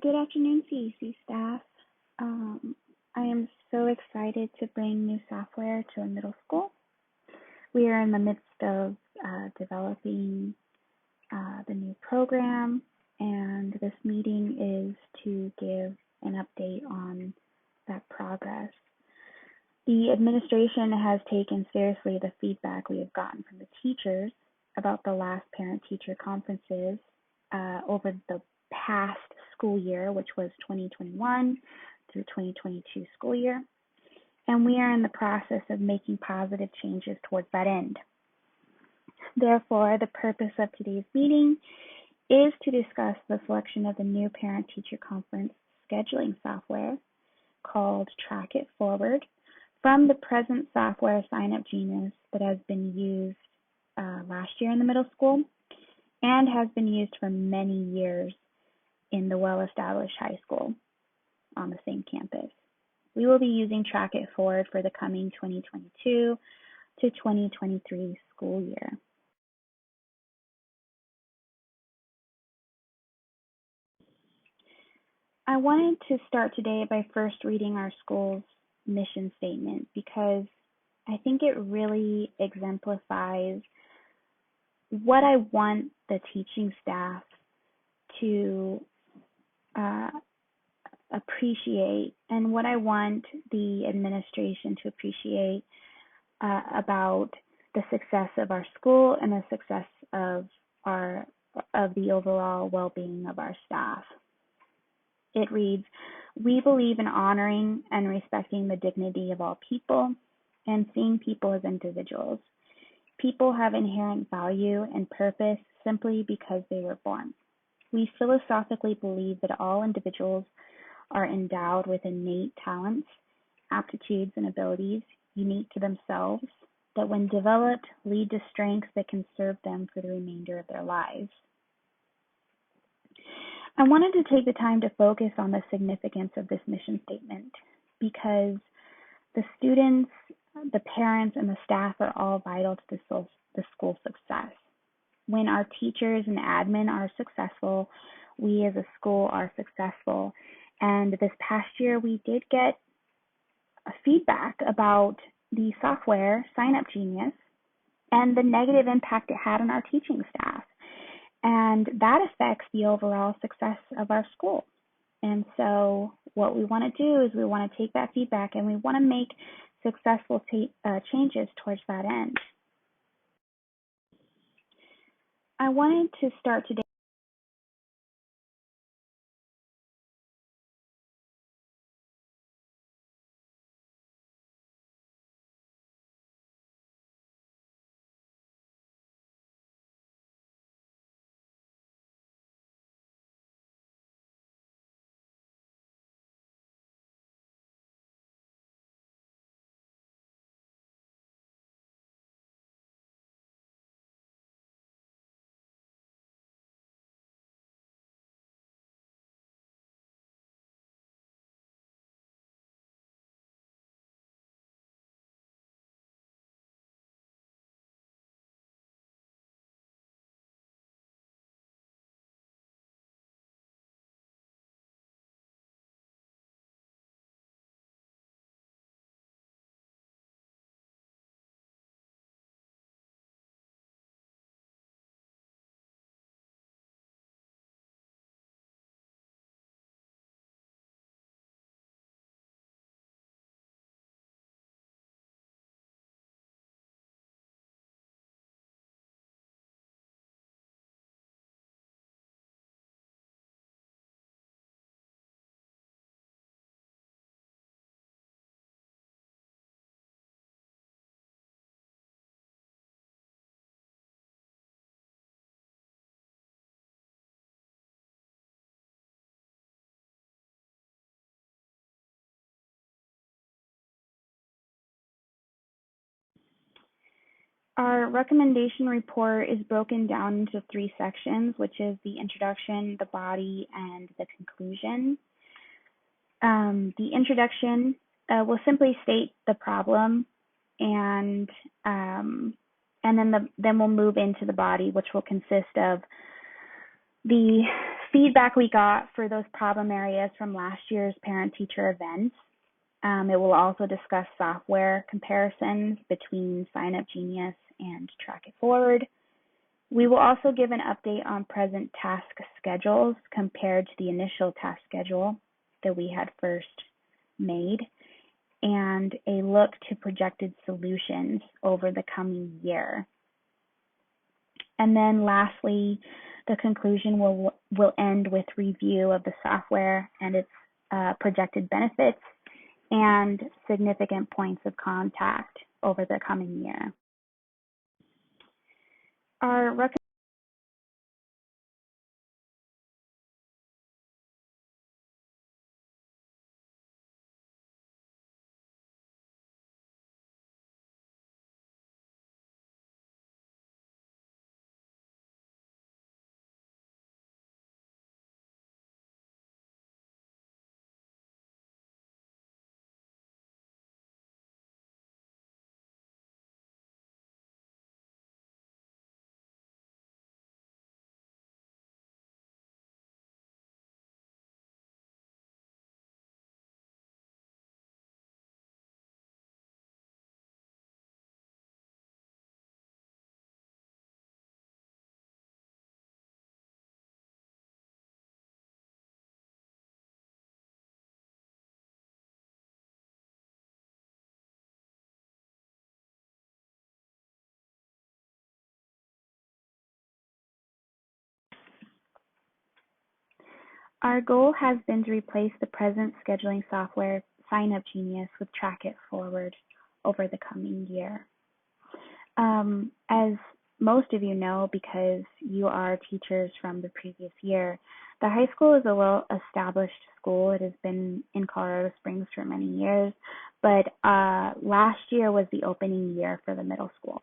Good afternoon, CEC staff. I am so excited to bring new software to a middle school. We are in the midst of developing the new program, and this meeting is to give an update on that progress. The administration has taken seriously the feedback we have gotten from the teachers about the last parent-teacher conferences over the past school year, which was 2021 through 2022 school year, and we are in the process of making positive changes towards that end. Therefore, the purpose of today's meeting is to discuss the selection of the new parent-teacher conference scheduling software called Track It Forward from the present software Sign Up Genius that has been used last year in the middle school and has been used for many years in the well-established high school on the same campus. We will be using Track It Forward for the coming 2022 to 2023 school year. I wanted to start today by first reading our school's mission statement because I think it really exemplifies what I want the teaching staff to appreciate and what I want the administration to appreciate about the success of our school and the success of the overall well-being of our staff. It reads, "We believe in honoring and respecting the dignity of all people and seeing people as individuals. People have inherent value and purpose simply because they were born. We philosophically believe that all individuals are endowed with innate talents, aptitudes, and abilities unique to themselves that when developed lead to strengths that can serve them for the remainder of their lives." I wanted to take the time to focus on the significance of this mission statement because the students, the parents, and the staff are all vital to the school's success. When our teachers and admin are successful, we as a school are successful. And this past year, we did get feedback about the software Sign Up Genius and the negative impact it had on our teaching staff. And that affects the overall success of our school. And so what we want to do is we want to take that feedback and we want to make successful changes towards that end. I wanted to start today Our recommendation report is broken down into 3 sections, which is the introduction, the body, and the conclusion. The introduction will simply state the problem, and then we'll move into the body, which will consist of the feedback we got for those problem areas from last year's parent-teacher events. It will also discuss software comparisons between Sign Up Genius and Track It Forward. We will also give an update on present task schedules compared to the initial task schedule that we had first made, and a look to projected solutions over the coming year. And then lastly, the conclusion will end with review of the software and its projected benefits and significant points of contact over the coming year. Our goal has been to replace the present scheduling software Sign Up Genius with Track It Forward over the coming year. As most of you know, because you are teachers from the previous year, the high school is a well-established school. It has been in Colorado Springs for many years, but last year was the opening year for the middle school.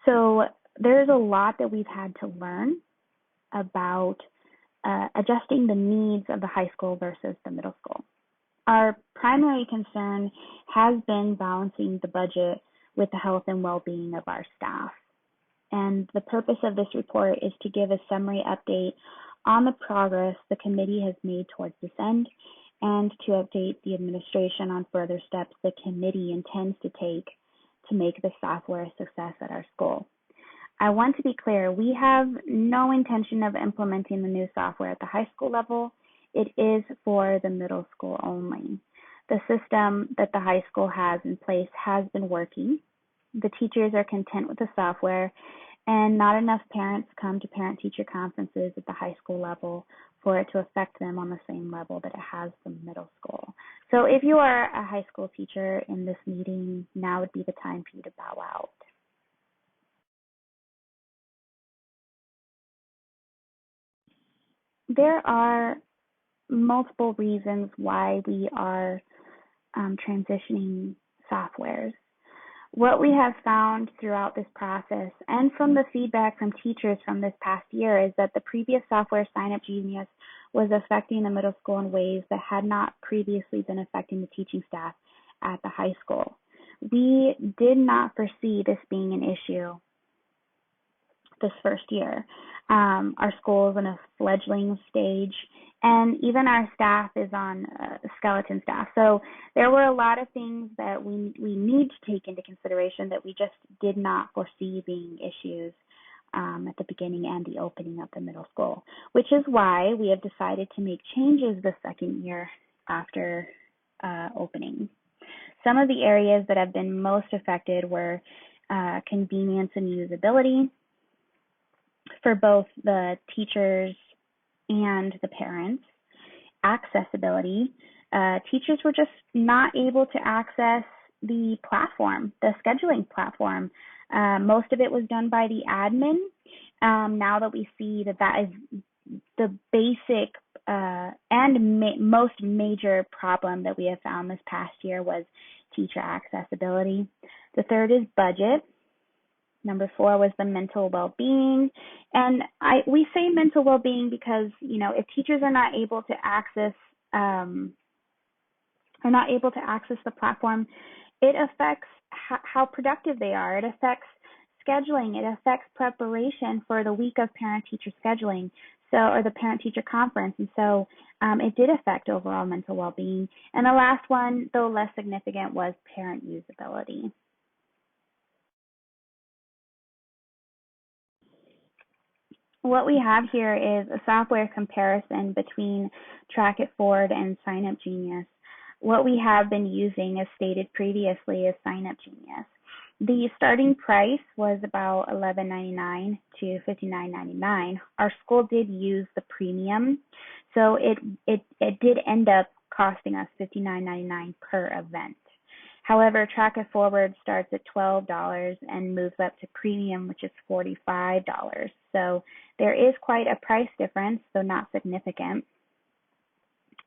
So there's a lot that we've had to learn about adjusting the needs of the high school versus the middle school. Our primary concern has been balancing the budget with the health and well-being of our staff. And the purpose of this report is to give a summary update on the progress the committee has made towards this end, and to update the administration on further steps the committee intends to take to make the software a success at our school. I want to be clear, we have no intention of implementing the new software at the high school level. It is for the middle school only. The system that the high school has in place has been working. The teachers are content with the software, and not enough parents come to parent-teacher conferences at the high school level for it to affect them on the same level that it has the middle school. So if you are a high school teacher in this meeting, now would be the time for you to bow out. There are multiple reasons why we are transitioning softwares. What we have found throughout this process and from the feedback from teachers from this past year is that the previous software, Sign Up Genius, was affecting the middle school in ways that had not previously been affecting the teaching staff at the high school. We did not foresee this being an issue this first year. Our school is in a fledgling stage, and even our staff is on skeleton staff. So there were a lot of things that we need to take into consideration that we just did not foresee being issues at the beginning and the opening of the middle school, which is why we have decided to make changes the second year after opening. Some of the areas that have been most affected were convenience and usability for both the teachers and the parents, accessibility. Teachers were just not able to access the platform, the scheduling platform. Most of it was done by the admin. Now that we see that is the basic and most major problem that we have found this past year was teacher accessibility. The third is budget. Number 4 was the mental well-being. And we say mental well-being because, if teachers are not able to access the platform, it affects how productive they are. It affects scheduling. It affects preparation for the week of parent-teacher scheduling, or the parent-teacher conference. And so it did affect overall mental well-being. And the last one, though less significant, was parent usability. What we have here is a software comparison between Track It Forward and Sign Up Genius. What we have been using, as stated previously, is Sign Up Genius. The starting price was about $11.99 to $59.99. Our school did use the premium, so it did end up costing us $59.99 per event. However, Track It Forward starts at $12 and moves up to premium, which is $45. So there is quite a price difference, though not significant.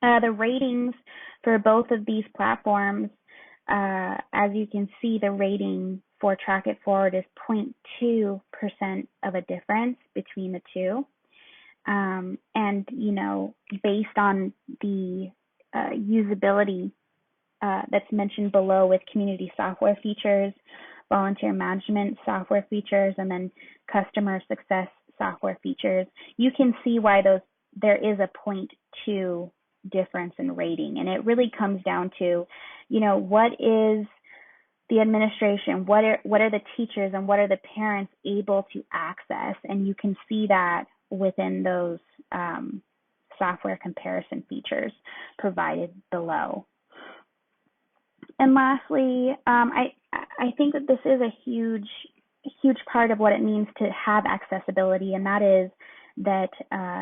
The ratings for both of these platforms, as you can see, the rating for Track It Forward is 0.2% of a difference between the two. And, you know, based on the usability that's mentioned below with community software features, volunteer management software features, and then customer success software features, you can see why there is a 0.2 difference in rating. And it really comes down to, you know, what is the administration, what are the teachers, and what are the parents able to access? And you can see that within those software comparison features provided below. And lastly, I think that this is a huge part of what it means to have accessibility, and that is that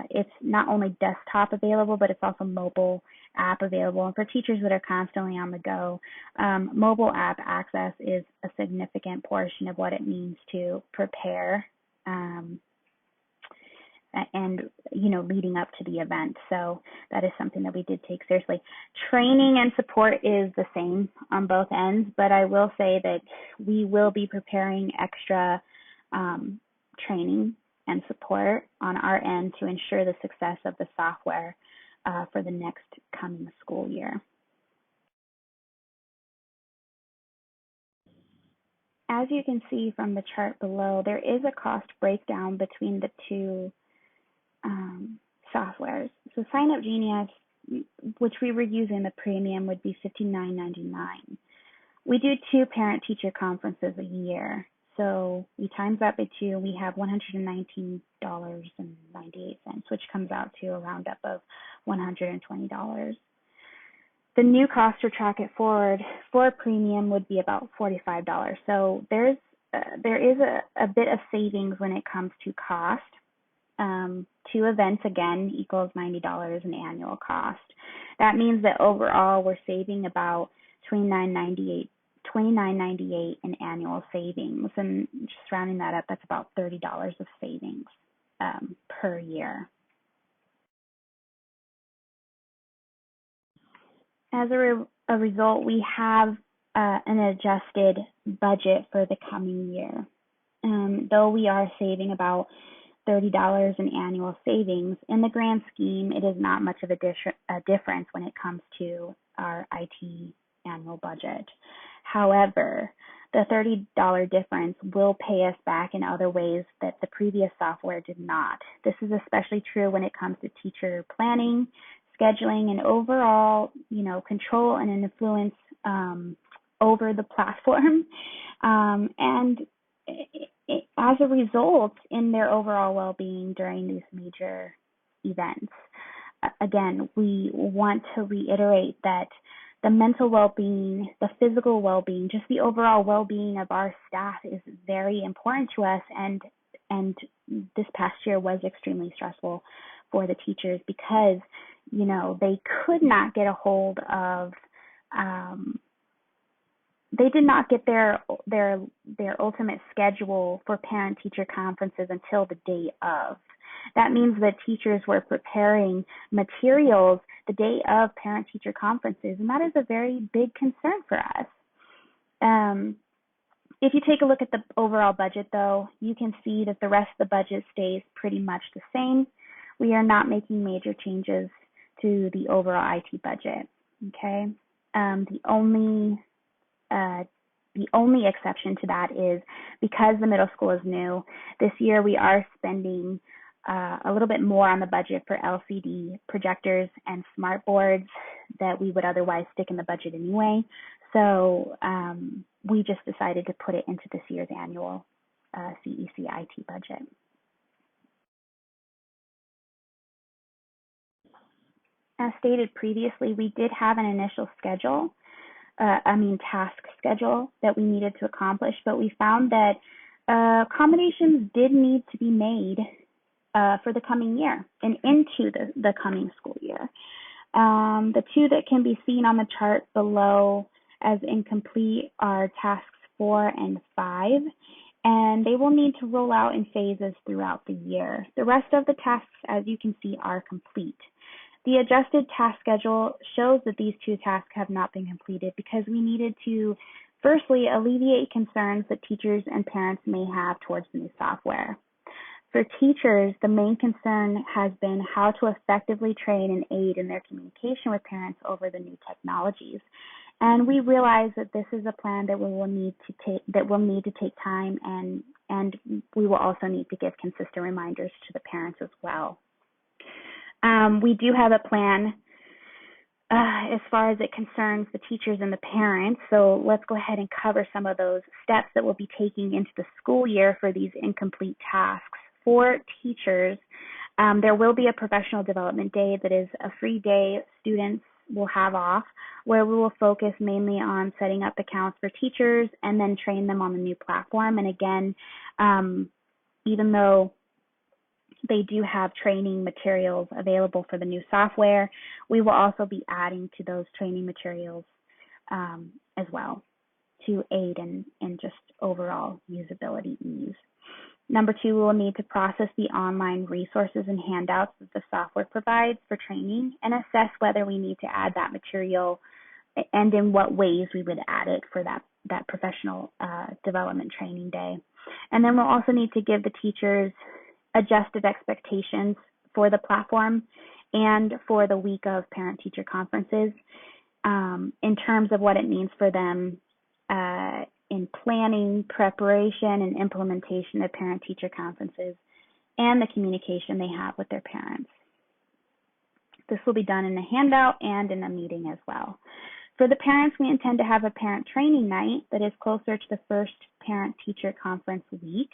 it's not only desktop available, but it's also mobile app available. And for teachers that are constantly on the go, mobile app access is a significant portion of what it means to prepare and, you know, leading up to the event. So that is something that we did take seriously. Training and support is the same on both ends, but I will say that we will be preparing extra training and support on our end to ensure the success of the software for the next coming school year. As you can see from the chart below, there is a cost breakdown between the two softwares. So Sign Up Genius, which we were using the premium, would be $59.99. We do 2 parent-teacher conferences a year. So we times that by 2, we have $119.98, which comes out to a roundup of $120. The new cost for Track It Forward for premium would be about $45. So there is a bit of savings when it comes to cost. 2 events, again, equals $90 in annual cost. That means that overall we're saving about $29.98 in annual savings. And just rounding that up, that's about $30 of savings per year. As a result, we have an adjusted budget for the coming year. Though we are saving about $30 in annual savings, in the grand scheme, it is not much of a difference when it comes to our IT annual budget. However, the $30 difference will pay us back in other ways that the previous software did not. This is especially true when it comes to teacher planning, scheduling, and overall, you know, control and influence over the platform. And as a result, in their overall well-being during these major events. Again, we want to reiterate that the mental well-being, the physical well-being, just the overall well-being of our staff is very important to us. And this past year was extremely stressful for the teachers because, you know, they could not get a hold of they did not get their ultimate schedule for parent-teacher conferences until the day of. That means that teachers were preparing materials the day of parent-teacher conferences, and that is a very big concern for us. If you take a look at the overall budget, though, you can see that the rest of the budget stays pretty much the same. We are not making major changes to the overall IT budget, okay? The only The only exception to that is because the middle school is new, this year we are spending a little bit more on the budget for LCD projectors and smart boards that we would otherwise stick in the budget anyway. So we just decided to put it into this year's annual CEC IT budget. As stated previously, we did have an initial task schedule that we needed to accomplish, but we found that accommodations did need to be made for the coming year and into the coming school year. The two that can be seen on the chart below as incomplete are tasks 4 and 5, and they will need to roll out in phases throughout the year. The rest of the tasks, as you can see, are complete. The adjusted task schedule shows that these two tasks have not been completed because we needed to, firstly, alleviate concerns that teachers and parents may have towards the new software. For teachers, the main concern has been how to effectively train and aid in their communication with parents over the new technologies. And we realize that this is a plan that will need to take time, and we will also need to give consistent reminders to the parents as well. We do have a plan as far as it concerns the teachers and the parents. So let's go ahead and cover some of those steps that we'll be taking into the school year for these incomplete tasks. For teachers, there will be a professional development day that is a free day students will have off, where we will focus mainly on setting up accounts for teachers and then train them on the new platform. And again, even though they do have training materials available for the new software, we will also be adding to those training materials as well to aid in just overall usability ease. Number 2, we will need to process the online resources and handouts that the software provides for training and assess whether we need to add that material and in what ways we would add it for that professional development training day. And then we'll also need to give the teachers adjusted expectations for the platform and for the week of parent-teacher conferences in terms of what it means for them in planning, preparation, and implementation of parent-teacher conferences and the communication they have with their parents. This will be done in a handout and in a meeting as well. For the parents, we intend to have a parent training night that is closer to the first parent-teacher conference week.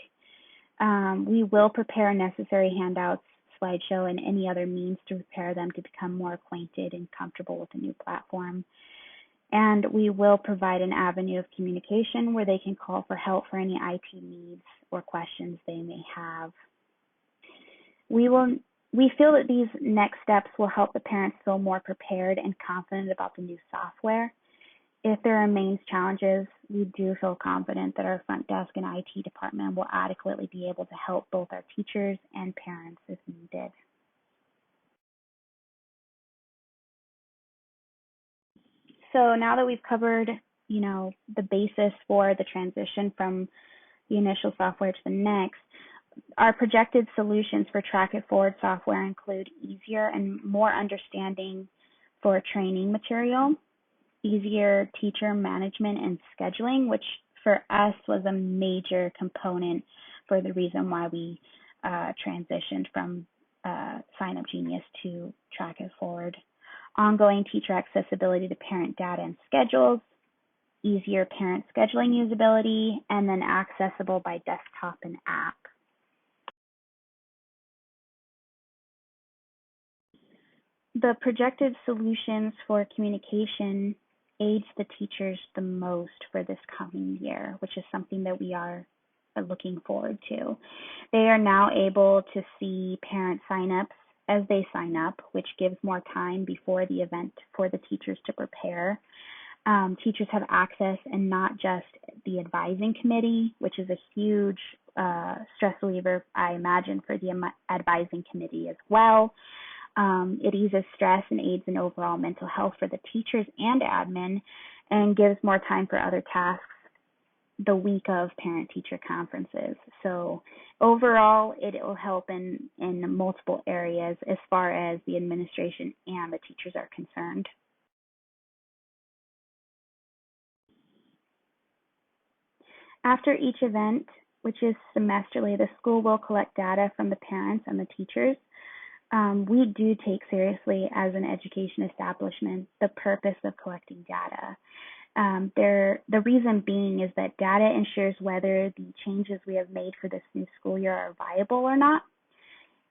We will prepare necessary handouts, slideshow, and any other means to prepare them to become more acquainted and comfortable with the new platform. And we will provide an avenue of communication where they can call for help for any IT needs or questions they may have. We feel that these next steps will help the parents feel more prepared and confident about the new software. If there remains challenges, we do feel confident that our front desk and IT department will adequately be able to help both our teachers and parents if needed. So now that we've covered, the basis for the transition from the initial software to the next, our projected solutions for Track It Forward software include easier and more understanding for training material, easier teacher management and scheduling, which for us was a major component for the reason why we transitioned from Sign Up Genius to Track It Forward. Ongoing teacher accessibility to parent data and schedules, easier parent scheduling usability, and then accessible by desktop and app. The projected solutions for communication aids the teachers the most for this coming year, which is something that we are looking forward to. They are now able to see parent signups as they sign up, which gives more time before the event for the teachers to prepare. Teachers have access and not just the advising committee, which is a huge stress reliever, I imagine, for the advising committee as well. It eases stress and aids in overall mental health for the teachers and admin, and gives more time for other tasks the week of parent-teacher conferences. So overall, it will help in multiple areas as far as the administration and the teachers are concerned. After each event, which is semesterly, the school will collect data from the parents and the teachers. We do take seriously as an education establishment the purpose of collecting data. The reason being is that data ensures whether the changes we have made for this new school year are viable or not.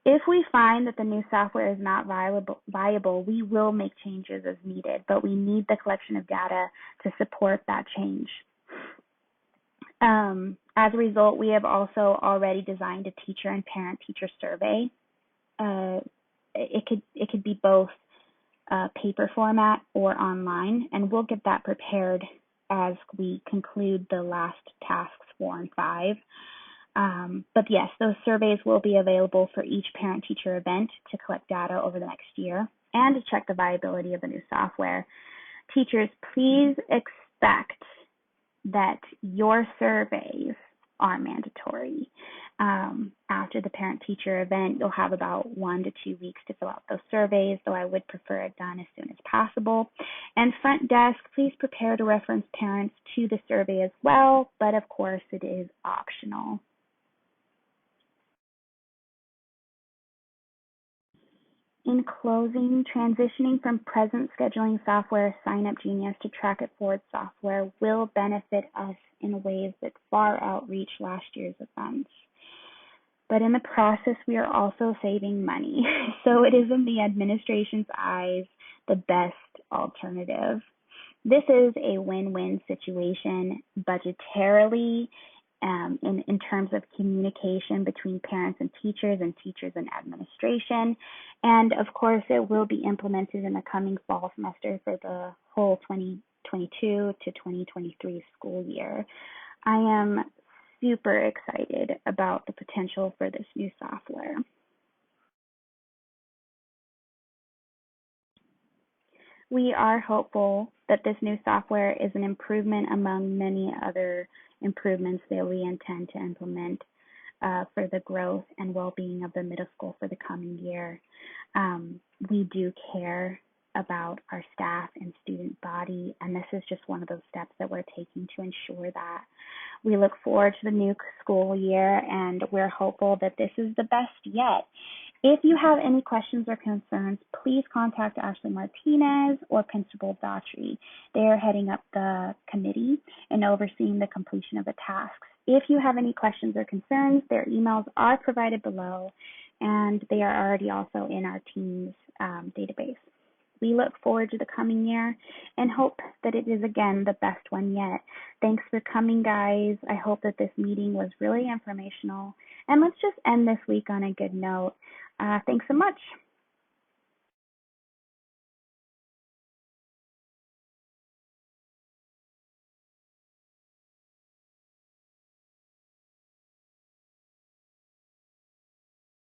If we find that the new software is not viable, we will make changes as needed, but we need the collection of data to support that change. As a result, we have also already designed a teacher and parent-teacher survey. It could be both paper format or online, and we'll get that prepared as we conclude the last tasks 4 and 5. But yes, those surveys will be available for each parent-teacher event to collect data over the next year and to check the viability of the new software. Teachers, please expect that your surveys are mandatory. After the parent-teacher event, you'll have about 1 to 2 weeks to fill out those surveys, though I would prefer it done as soon as possible. And front desk, please prepare to reference parents to the survey as well, but of course it is optional. In closing, transitioning from present scheduling software SignUp Genius to Track It Forward software will benefit us in ways that far outreach last year's events. But in the process, we are also saving money. So it is in the administration's eyes the best alternative. This is a win-win situation budgetarily, in terms of communication between parents and teachers and administration. And of course, it will be implemented in the coming fall semester for the whole 2022 to 2023 school year. I am super excited about the potential for this new software. We are hopeful that this new software is an improvement among many other improvements that we intend to implement for the growth and well-being of the middle school for the coming year. We do care about our staff and student body, and this is just one of those steps that we're taking to ensure that. We look forward to the new school year, and we're hopeful that this is the best yet. If you have any questions or concerns, please contact Ashley Martinez or Principal Daughtry. They are heading up the committee and overseeing the completion of the tasks. If you have any questions or concerns, their emails are provided below, and they are already also in our team's database. We look forward to the coming year and hope that it is, again, the best one yet. Thanks for coming, guys. I hope that this meeting was really informational. And let's just end this week on a good note. Thanks so much.